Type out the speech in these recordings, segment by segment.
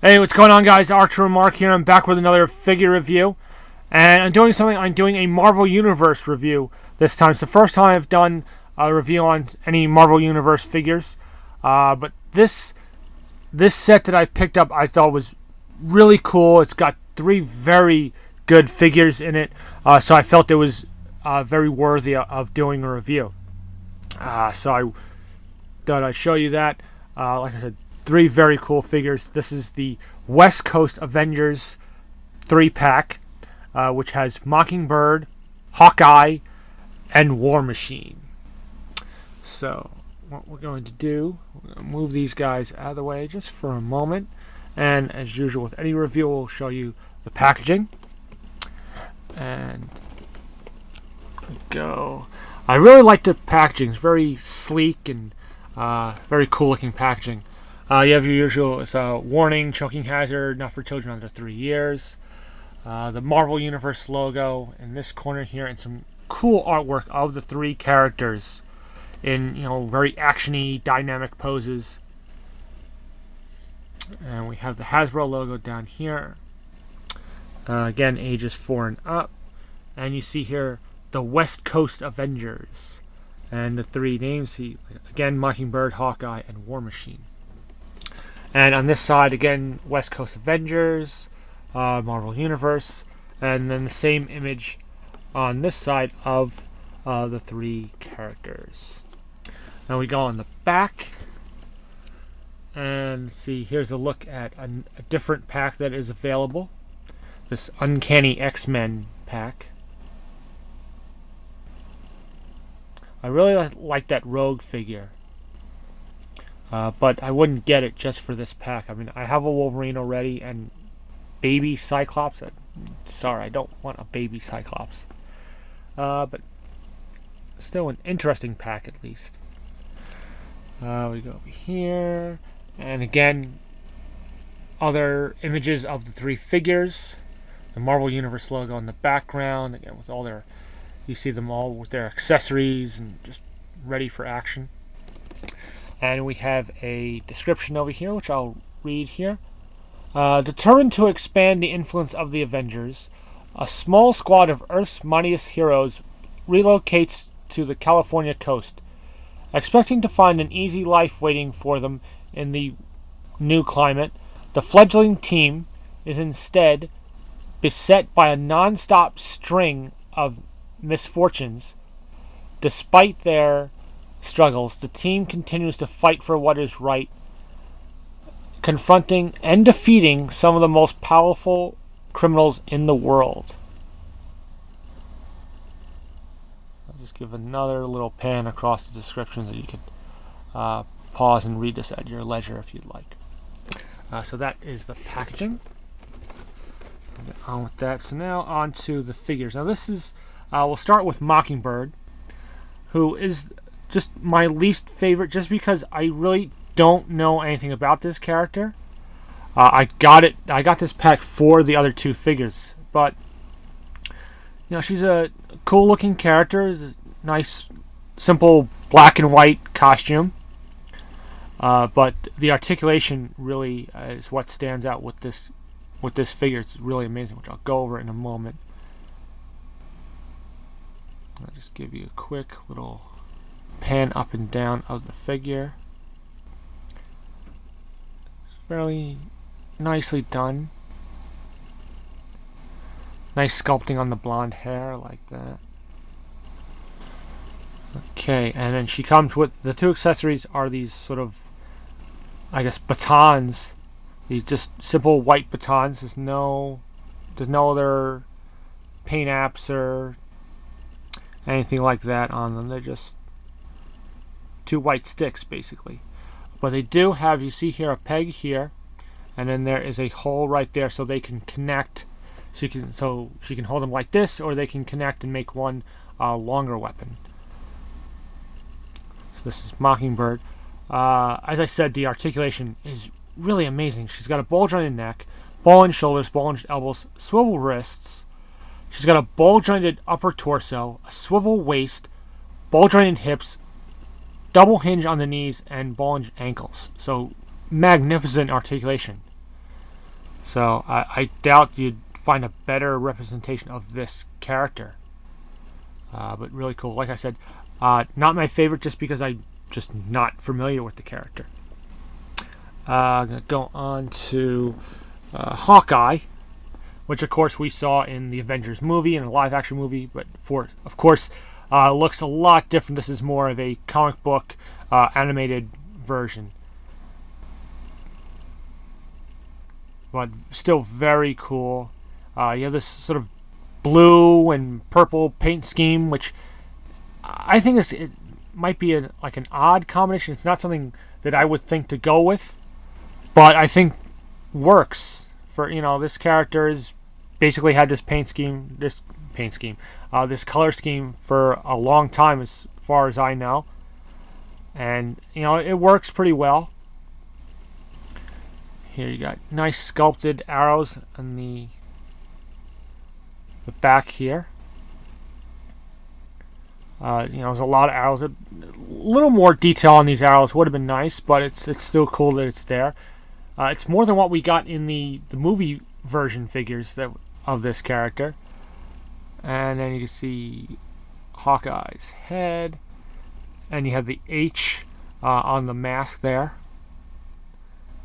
Hey, what's going on, guys? Archer Mark here. I'm back with another figure review, and I'm doing a Marvel Universe review this time. It's the first time I've done a review on any Marvel Universe figures, but this set that I picked up I thought was really cool. It's got three very good figures in it, so I felt it was very worthy of doing a review. So I thought I'd show you that. Like I said, three very cool figures. This is the West Coast Avengers 3-pack, which has Mockingbird, Hawkeye, and War Machine. So what we're going to do, we're going to move these guys out of the way just for a moment. And as usual with any review, we'll show you the packaging. And go. I really like the packaging. It's very sleek and very cool looking packaging. You have your usual warning, choking hazard, not for children under 3 years. The Marvel Universe logo in this corner here, and some cool artwork of the three characters in very actiony, dynamic poses. And we have the Hasbro logo down here. Again, ages 4 and up. And you see here the West Coast Avengers, and the three names. Again, Mockingbird, Hawkeye, and War Machine. And on this side, again, West Coast Avengers, Marvel Universe, and then the same image on this side of the three characters. Now we go on the back, and see, here's a look at a different pack that is available. This Uncanny X-Men pack. I really like that Rogue figure. But I wouldn't get it just for this pack. I mean, I have a Wolverine already, and baby Cyclops. Sorry, I don't want a baby Cyclops. But still an interesting pack at least. We go over here, and again, other images of the three figures. The Marvel Universe logo in the background, again with all their, you see them all with their accessories and just ready for action. And we have a description over here, which I'll read here. Determined to expand the influence of the Avengers, a small squad of Earth's mightiest heroes relocates to the California coast. Expecting to find an easy life waiting for them in the new climate, the fledgling team is instead beset by a non-stop string of misfortunes. Despite their struggles, the team continues to fight for what is right, confronting and defeating some of the most powerful criminals in the world. I'll just give another little pan across the description so you can pause and read this at your leisure if you'd like. So that is the packaging. Get on with that. So now on to the figures. Now this is, we'll start with Mockingbird, who is just my least favorite, just because I really don't know anything about this character. I got this pack for the other two figures, but she's a cool looking character. It's a nice, simple black and white costume. But the articulation really is what stands out with this figure. It's really amazing, which I'll go over in a moment. I'll just give you a quick little pan up and down of the figure. It's fairly nicely done. Nice sculpting on the blonde hair like that. Okay, and then she comes with the two accessories are these sort of, I guess, batons. These just simple white batons. There's no other paint apps or anything like that on them. They're just two white sticks basically, but they do have, you see here, a peg here, and then there is a hole right there so they can connect. So she can hold them like this, or they can connect and make one longer weapon. So this is Mockingbird. As I said, the articulation is really amazing. She's got a bulge on the neck, ball-jointed shoulders, ball-jointed elbows, swivel wrists. She's got a ball-jointed upper torso, a swivel waist, ball-jointed hips, double hinge on the knees, and ball hinge ankles. So magnificent articulation. So I doubt you'd find a better representation of this character. But really cool. Like I said, not my favorite just because I'm just not familiar with the character. I'm going to go on to Hawkeye, which of course we saw in the Avengers movie, in a live action movie, but of course looks a lot different. This is more of a comic book animated version. But still very cool. You have this sort of blue and purple paint scheme, which I think it might be like an odd combination. It's not something that I would think to go with, but I think works for, this character is basically had this color scheme for a long time, as far as I know, and it works pretty well. Here you got nice sculpted arrows on the back here. There's a lot of arrows. A little more detail on these arrows would have been nice, but it's still cool that it's there. It's more than what we got in the movie version figures of this character. And then you can see Hawkeye's head, and you have the H on the mask there.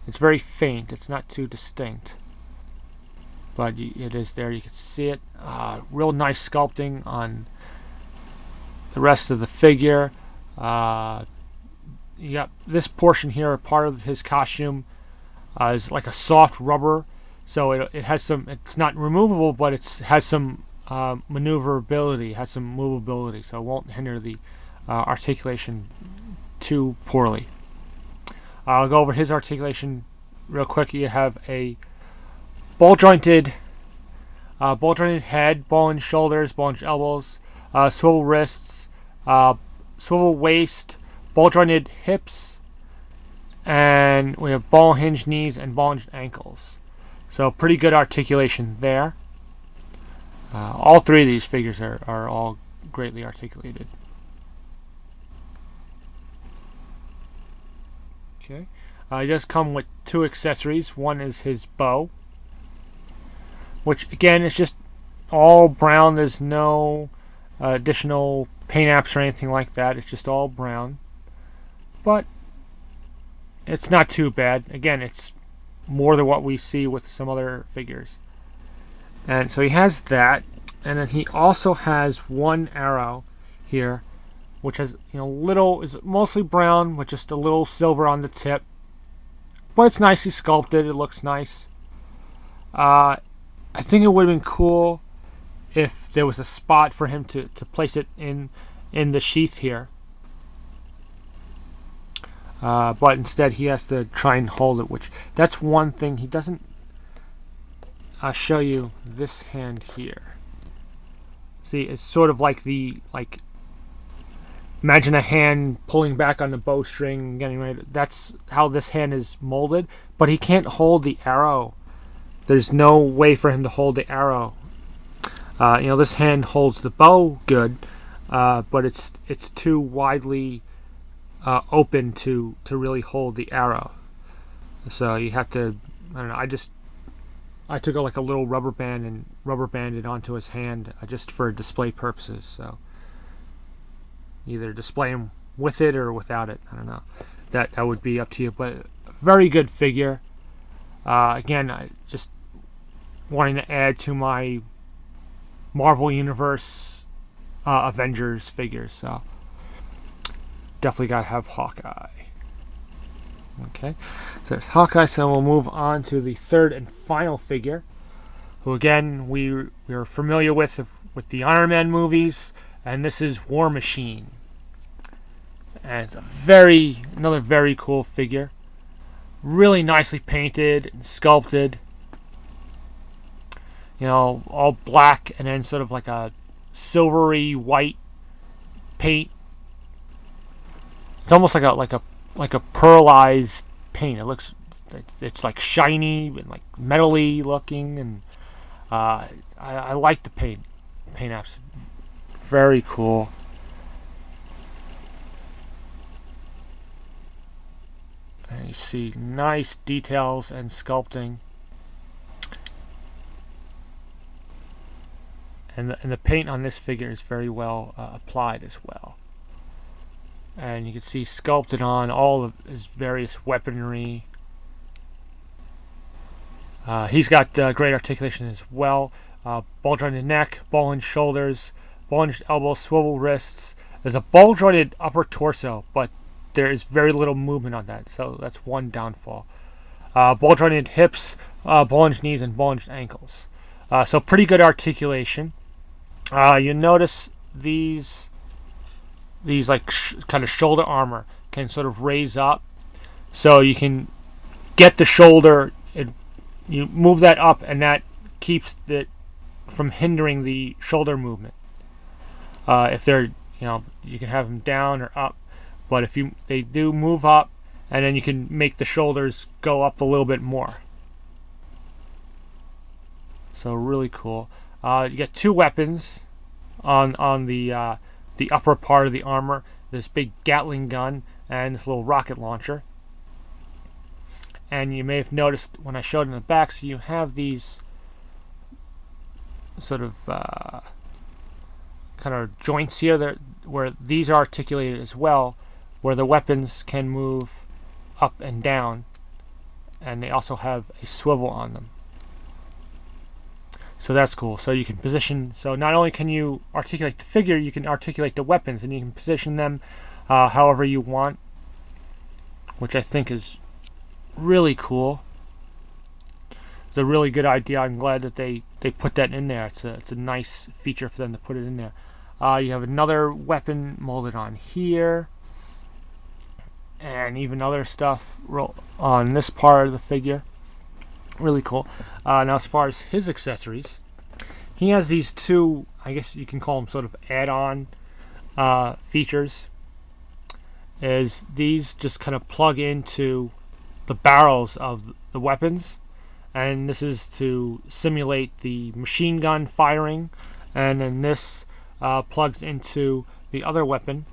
It's very faint. It's not too distinct, but it is there. You can see it. Real nice sculpting on the rest of the figure. You got this portion here, part of his costume is like a soft rubber, so it has some. It's not removable, but it has some maneuverability, has some movability, so it won't hinder the articulation too poorly. I'll go over his articulation real quick. You have a ball-jointed head, ball-in shoulders, ball-in elbows, swivel wrists, swivel waist, ball-jointed hips, and we have ball-hinged knees and ball-hinged ankles. So pretty good articulation there. All three of these figures are all greatly articulated. Okay. He does come with two accessories. One is his bow, which again is just all brown. There's no additional paint apps or anything like that. It's just all brown, but it's not too bad. Again, it's more than what we see with some other figures. And so he has that, and then he also has one arrow here, which has is mostly brown with just a little silver on the tip, but it's nicely sculpted. It looks nice. I think it would have been cool if there was a spot for him to place it in the sheath here, but instead he has to try and hold it, which that's one thing he doesn't. I'll show you this hand here. See, it's sort of like imagine a hand pulling back on the bowstring, getting ready. That's how this hand is molded, but he can't hold the arrow. There's no way for him to hold the arrow. This hand holds the bow good, but it's too widely open to really hold the arrow. So you have to. I don't know. I took a little rubber band and rubber banded onto his hand just for display purposes. So either display him with it or without it. I don't know. That would be up to you. But very good figure. Again, I just wanting to add to my Marvel Universe Avengers figures. So definitely got to have Hawkeye. Okay, so it's Hawkeye. So we'll move on to the third and final figure, who again we are familiar with the Iron Man movies, and this is War Machine. And it's another very cool figure, really nicely painted and sculpted. All black and then sort of like a silvery white paint. It's almost like a pearlized paint. It's like shiny and like metally looking, and I like the paint apps. Very cool. And you see nice details and sculpting. and the paint on this figure is very well applied as well. And you can see sculpted on all of his various weaponry. He's got great articulation as well. Ball jointed neck, ball and shoulders, ball and elbows, swivel wrists. There's a ball jointed upper torso, but there is very little movement on that, so that's one downfall. Ball jointed hips, ball hinged knees, and ball hinged ankles. So pretty good articulation. You notice these like kind of shoulder armor can sort of raise up, so you can get the shoulder. You move that up, and that keeps it from hindering the shoulder movement. If they're, you can have them down or up, but if they do move up, and then you can make the shoulders go up a little bit more. So really cool. You get two weapons on the upper part of the armor. This big Gatling gun and this little rocket launcher. And you may have noticed when I showed in the back, so you have these sort of kind of joints here where these are articulated as well, where the weapons can move up and down, and they also have a swivel on them. So that's cool. So you can position, so not only can you articulate the figure, you can articulate the weapons, and you can position them however you want, which I think is really cool. It's a really good idea. I'm glad that they put that in there. It's a nice feature for them to put it in there. You have another weapon molded on here, and even other stuff on this part of the figure. Really cool. Now as far as his accessories, he has these two, I guess you can call them sort of add-on features. Is these just kind of plug into the barrels of the weapons, and this is to simulate the machine gun firing, and then this plugs into the other weapon,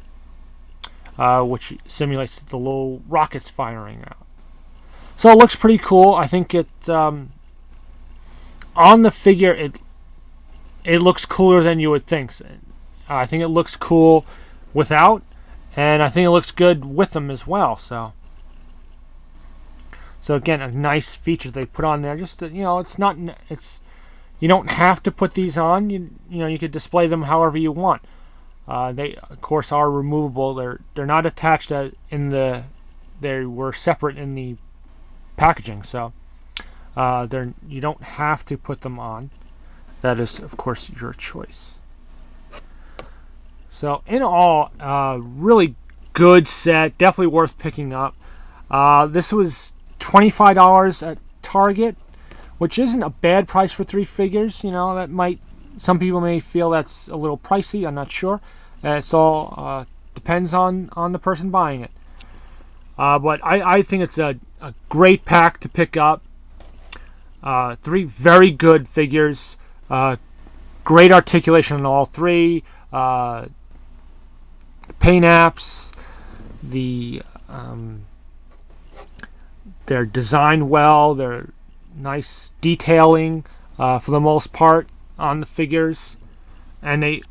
which simulates the little rockets firing out. So it looks pretty cool. I think it on the figure it looks cooler than you would think. I think it looks cool without, and I think it looks good with them as well. So again, a nice feature they put on there. Just to, you don't have to put these on. You could display them however you want. They of course are removable. They're not attached they were separate in the packaging, so you don't have to put them on. That is of course your choice. So in all, really good set, definitely worth picking up. This was $25 at Target, which isn't a bad price for 3 figures. Some people may feel that's a little pricey. I'm not sure. It's all depends on the person buying it. But I think it's a great pack to pick up. 3 very good figures. Great articulation on all 3. Paint apps. They're designed well. They're nice detailing for the most part on the figures, and they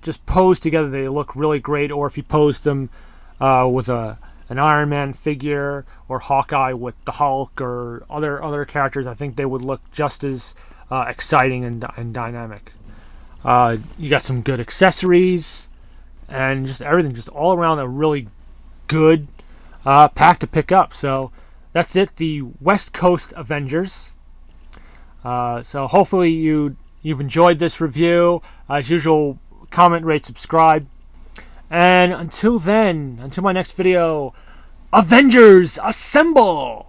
just pose together. They look really great. Or if you pose them with an Iron Man figure or Hawkeye with the Hulk or other characters, I think they would look just as exciting and dynamic. You got some good accessories and just everything, just all around a really good pack to pick up. So that's it, the West Coast Avengers. So hopefully you've enjoyed this review. As usual, comment, rate, subscribe. And until my next video, Avengers Assemble!